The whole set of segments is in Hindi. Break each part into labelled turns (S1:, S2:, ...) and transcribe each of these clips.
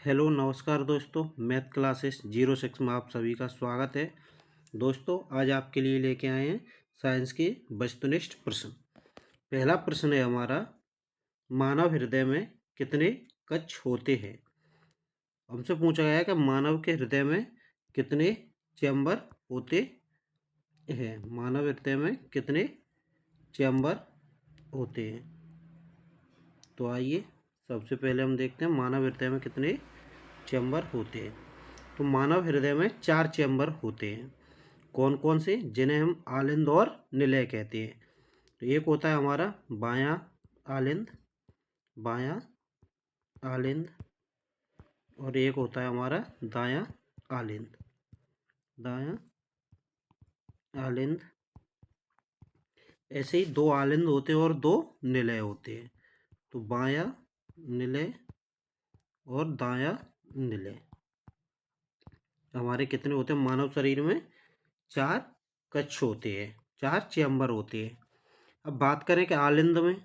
S1: हेलो नमस्कार दोस्तों, मैथ क्लासेस 06 में आप सभी का स्वागत है। दोस्तों आज आपके लिए लेके आए हैं साइंस के वस्तुनिष्ठ प्रश्न। पहला प्रश्न है हमारा, मानव हृदय में कितने कक्ष होते हैं। हमसे पूछा गया है कि मानव के हृदय में कितने चैम्बर होते हैं। मानव हृदय में कितने चैम्बर होते हैं। तो आइए सबसे पहले हम देखते हैं मानव हृदय में कितने चैम्बर होते हैं। तो मानव हृदय में 4 चैम्बर होते हैं। कौन कौन से, जिन्हें हम आलिंद और निलय कहते हैं। तो एक होता है हमारा बायां आलिंद, बायां आलिंद, और एक होता है हमारा दायां आलिंद, दायां आलिंद। ऐसे ही 2 आलिंद होते हैं और 2 निलय होते हैं। तो बायां निलय और दायां निलय हमारे कितने होते हैं। मानव शरीर में 4 कक्ष होते हैं, 4 चैम्बर होते हैं। अब बात करें कि आलिंद में,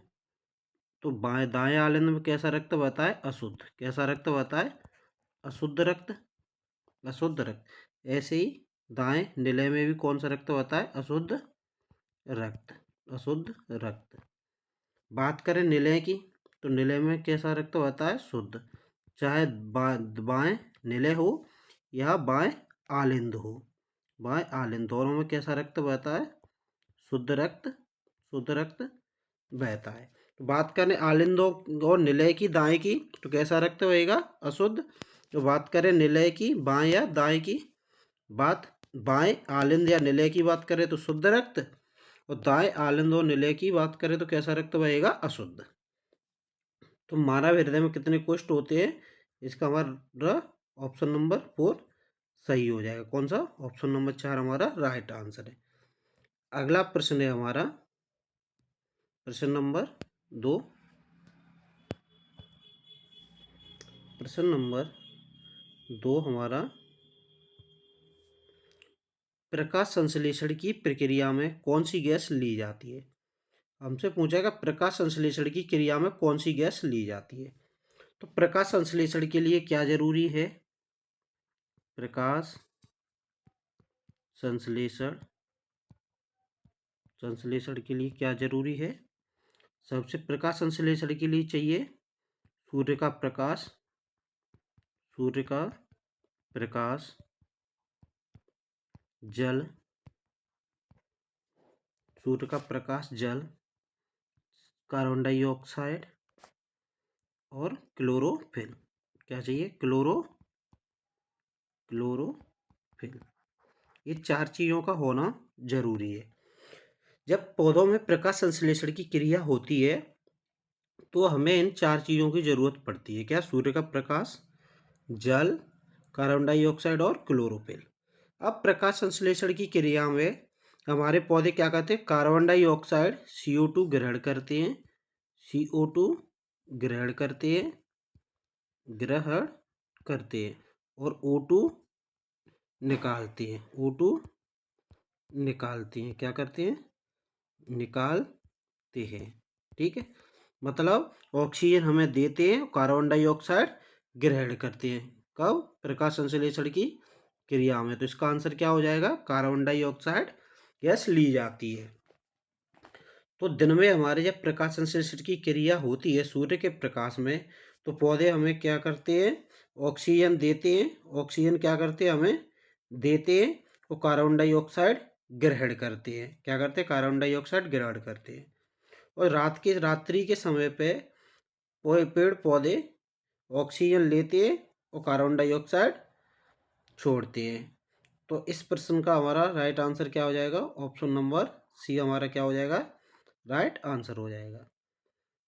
S1: तो बाएं दाएं आलिंद में कैसा रक्त बहता है, अशुद्ध। कैसा रक्त बहता है, अशुद्ध रक्त, अशुद्ध रक्त। ऐसे ही दाएं निलय में भी कौन सा रक्त बहता है, अशुद्ध रक्त, अशुद्ध रक्त। बात करें निलय की, तो निलय में कैसा रक्त बहता है, शुद्ध। चाहे बाएं निलय हो या बाएं आलिंद हो, बाएं आलिंद दोनों में कैसा रक्त बहता है, शुद्ध रक्त, शुद्ध रक्त बहता है। तो बात करें आलिंदों और निलय की दाएं की, तो कैसा रक्त बहेगा, अशुद्ध। तो बात करें निलय की बाएं या दाएं की, बात बाएं आलिंद या निलय की बात करें तो शुद्ध रक्त, और दाएं आलिंद और निलय की बात करें तो कैसा रक्त बहेगा, अशुद्ध। तो मानव हृदय में कितने कोष्ठ होते हैं, इसका हमारा ऑप्शन नंबर 4 सही हो जाएगा। कौन सा, ऑप्शन नंबर 4 हमारा राइट आंसर है। अगला प्रश्न है हमारा प्रश्न नंबर 2। प्रश्न नंबर 2 हमारा, प्रकाश संश्लेषण की प्रक्रिया में कौन सी गैस ली जाती है। हमसे पूछेगा प्रकाश संश्लेषण की क्रिया में कौन सी गैस ली जाती है। तो प्रकाश संश्लेषण के लिए क्या जरूरी है, प्रकाश संश्लेषण, संश्लेषण के लिए क्या जरूरी है। सबसे प्रकाश संश्लेषण के लिए चाहिए सूर्य का प्रकाश, सूर्य का प्रकाश, जल, सूर्य का प्रकाश, जल, कार्बन डाइऑक्साइड और क्लोरोफिल। क्या चाहिए, क्लोरोफिल। ये 4 चीज़ों का होना जरूरी है। जब पौधों में प्रकाश संश्लेषण की क्रिया होती है तो हमें इन 4 चीज़ों की जरूरत पड़ती है। क्या, सूर्य का प्रकाश, जल, कार्बन डाइऑक्साइड और क्लोरोफिल। अब प्रकाश संश्लेषण की क्रिया में हमारे पौधे क्या करते हैं, कार्बन डाइऑक्साइड CO2 ग्रहण करते हैं, CO2 ग्रहण करते हैं, ग्रहण करते हैं, और O2 निकालते हैं, O2 निकालते हैं। क्या करते हैं, निकालते हैं। ठीक है, मतलब ऑक्सीजन हमें देते हैं, कार्बन डाइऑक्साइड ग्रहण करते हैं। कब, प्रकाश संश्लेषण की क्रिया में। तो इसका आंसर क्या हो जाएगा, कार्बन डाइऑक्साइड गैस ली जाती है। तो दिन में हमारे जब प्रकाश संश्लेषण की क्रिया होती है सूर्य के प्रकाश में, तो पौधे हमें क्या करते हैं, ऑक्सीजन देते हैं। ऑक्सीजन क्या करते हैं, हमें देते हैं, और कार्बन डाइऑक्साइड ग्रहण करते हैं। क्या करते हैं, कार्बन डाइऑक्साइड ग्रहण करते हैं। और रात्रि के समय पे पेड़ पौधे ऑक्सीजन लेते हैं और कार्बन डाइऑक्साइड छोड़ते हैं। तो इस प्रश्न का हमारा राइट आंसर क्या हो जाएगा, ऑप्शन नंबर सी हमारा क्या हो जाएगा, राइट आंसर हो जाएगा।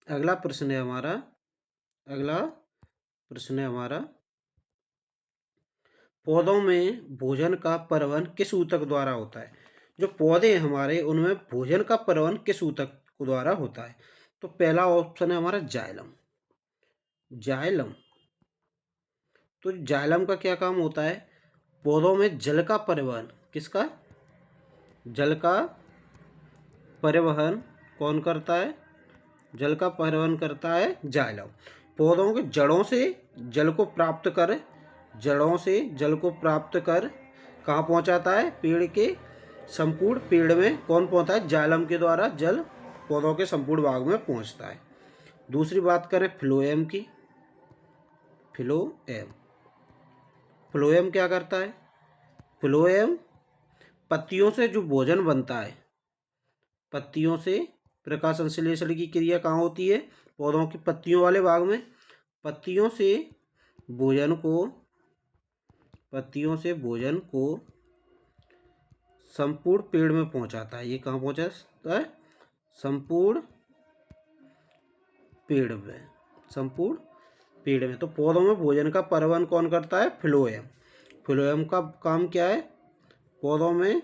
S1: अगला प्रश्न है हमारा, अगला प्रश्न है हमारा, पौधों में भोजन का परिवहन किस ऊतक द्वारा होता है। जो पौधे हैं हमारे, उनमें भोजन का परिवहन किस ऊतक द्वारा होता है। तो पहला ऑप्शन है हमारा जाइलम, जाइलम। तो जाइलम का क्या काम होता है, पौधों में जल का परिवहन, किसका, जल का परिवहन कौन करता है, जल का परिवहन करता है जाइलम। पौधों के जड़ों से जल को प्राप्त कर, जड़ों से जल को प्राप्त कर कहाँ पहुँचाता है? पेड़ के संपूर्ण पेड़ में कौन पहुँचता है? जाइलम के द्वारा जल पौधों के संपूर्ण भाग में पहुँचता है। दूसरी बात करें फ्लोएम की। फ्लोएम, फ्लोएम क्या करता है? फ्लोएम पत्तियों से जो भोजन बनता है, पत्तियों से प्रकाश संश्लेषण की क्रिया कहाँ होती है? पौधों की पत्तियों वाले भाग में। पत्तियों से भोजन को संपूर्ण पेड़ में पहुंचाता है। ये कहाँ पहुंचाता है? संपूर्ण पेड़ में, संपूर्ण पेड़ में। तो पौधों में भोजन का परिवहन कौन करता है? फ्लोएम। फ्लोएम का काम क्या है? पौधों में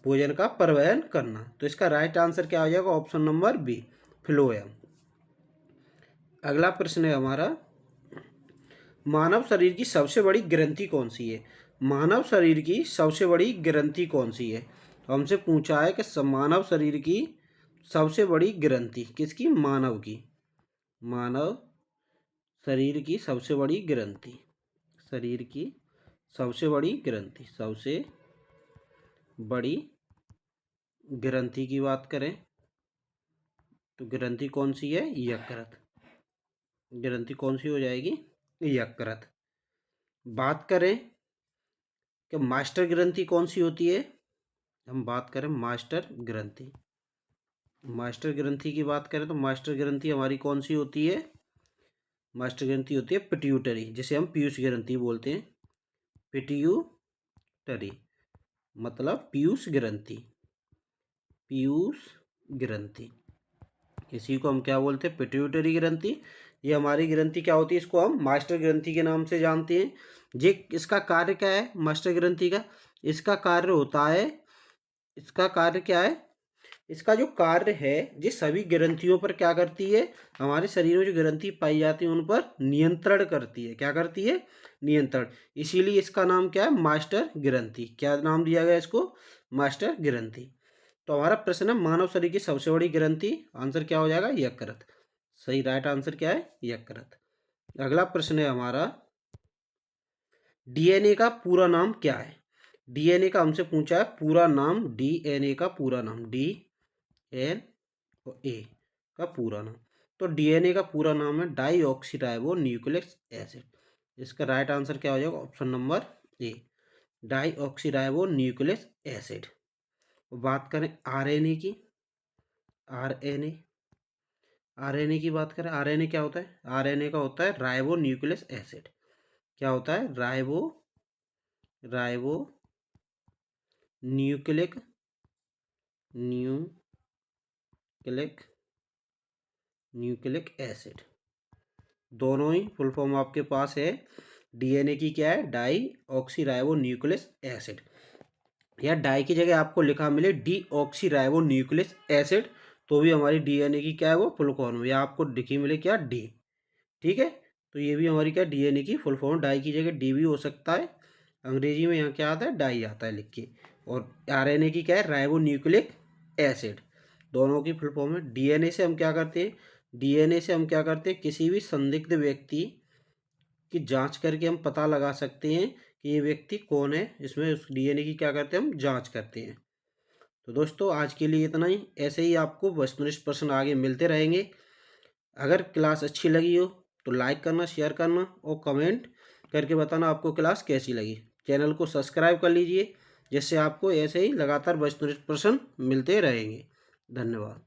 S1: भोजन का परिवहन करना। तो इसका राइट आंसर क्या हो जाएगा? Option number B, phloem. अगला प्रश्न है हमारा, मानव शरीर की सबसे बड़ी ग्रंथि कौन सी है? मानव शरीर की सबसे बड़ी ग्रंथि कौन सी है? हमसे पूछा है कि मानव शरीर की सबसे बड़ी ग्रंथि किसकी? मानव की। मानव शरीर की सबसे बड़ी ग्रंथि, शरीर की सबसे बड़ी ग्रंथि, सबसे बड़ी ग्रंथि की बात करें तो ग्रंथि कौन सी है? यकृत। ग्रंथि कौन सी हो जाएगी? यकृत। बात करें कि मास्टर ग्रंथि कौन सी होती है? हम बात करें मास्टर ग्रंथि। मास्टर ग्रंथि की बात करें तो मास्टर ग्रंथि हमारी कौन सी होती है? मास्टर ग्रंथि होती है पिट्यूटरी, जिसे हम पीयूष ग्रंथि बोलते हैं। पिट्यूटरी मतलब पीयूष ग्रंथि, पीयूष ग्रंथि, इसी को हम क्या बोलते हैं? पिट्यूटरी ग्रंथि। ये हमारी ग्रंथि क्या होती है? इसको हम मास्टर ग्रंथि के नाम से जानते हैं। ये इसका कार्य क्या है? मास्टर ग्रंथि का इसका कार्य होता है, इसका कार्य क्या है? इसका जो कार्य है, ये सभी ग्रंथियों पर क्या करती है? हमारे शरीर में जो ग्रंथि पाई जाती है उन पर नियंत्रण करती है। क्या करती है? नियंत्रण। इसीलिए इसका नाम क्या है? मास्टर ग्रंथि। क्या नाम दिया गया इसको? मास्टर ग्रंथि। तो हमारा प्रश्न है, मानव शरीर की सबसे बड़ी ग्रंथि, आंसर क्या हो जाएगा? यकृत। सही राइट आंसर क्या है? यकृत। अगला प्रश्न है हमारा, डीएनए का पूरा नाम क्या है? डीएनए का हमसे पूछा है पूरा नाम। डीएनए का पूरा नाम, डीएनए का पूरा नाम। तो डीएनए का पूरा नाम है डाईऑक्सीराइबो न्यूक्लिक एसिड। इसका राइट आंसर क्या हो जाएगा? Option number A, deoxyribo nucleic acid. बात करें आरएनए की। आरएनए, आरएनए की बात करें, आरएनए क्या होता है? आरएनए का होता है राइबो न्यूक्लिक एसिड। क्या होता है? Ribo nucleic acid. दोनों ही फुल फॉर्म आपके पास है। डीएनए की क्या है? Deoxyribo nucleic acid. या डाई की जगह आपको लिखा मिले डीऑक्सीराइबो न्यूक्लिक एसिड, तो भी हमारी डीएनए की क्या है? वो फुल फॉर्म। या आपको लिखी मिले क्या? डी। ठीक है, तो ये भी हमारी क्या? डीएनए की फुल फॉर्म। डाई की जगह डी भी हो सकता है। अंग्रेजी में यहाँ क्या आता है? डाई आता है लिख के। और आरएनए की क्या है? Ribo nucleic acid. दोनों की फुल फॉर्म है। डीएनए से हम क्या करते हैं? डीएनए से हम क्या करते हैं? किसी भी संदिग्ध व्यक्ति की जांच करके हम पता लगा सकते हैं कि ये व्यक्ति कौन है। इसमें उस डीएनए की क्या करते हैं? हम जांच करते हैं। तो दोस्तों आज के लिए इतना ही। ऐसे ही आपको वस्तुनिष्ठ प्रश्न आगे मिलते रहेंगे। अगर क्लास अच्छी लगी हो तो लाइक करना, शेयर करना और कमेंट करके बताना आपको क्लास कैसी लगी। चैनल को सब्सक्राइब कर लीजिए, जिससे आपको ऐसे ही लगातार वस्तुनिष्ठ प्रश्न मिलते रहेंगे। धन्यवाद।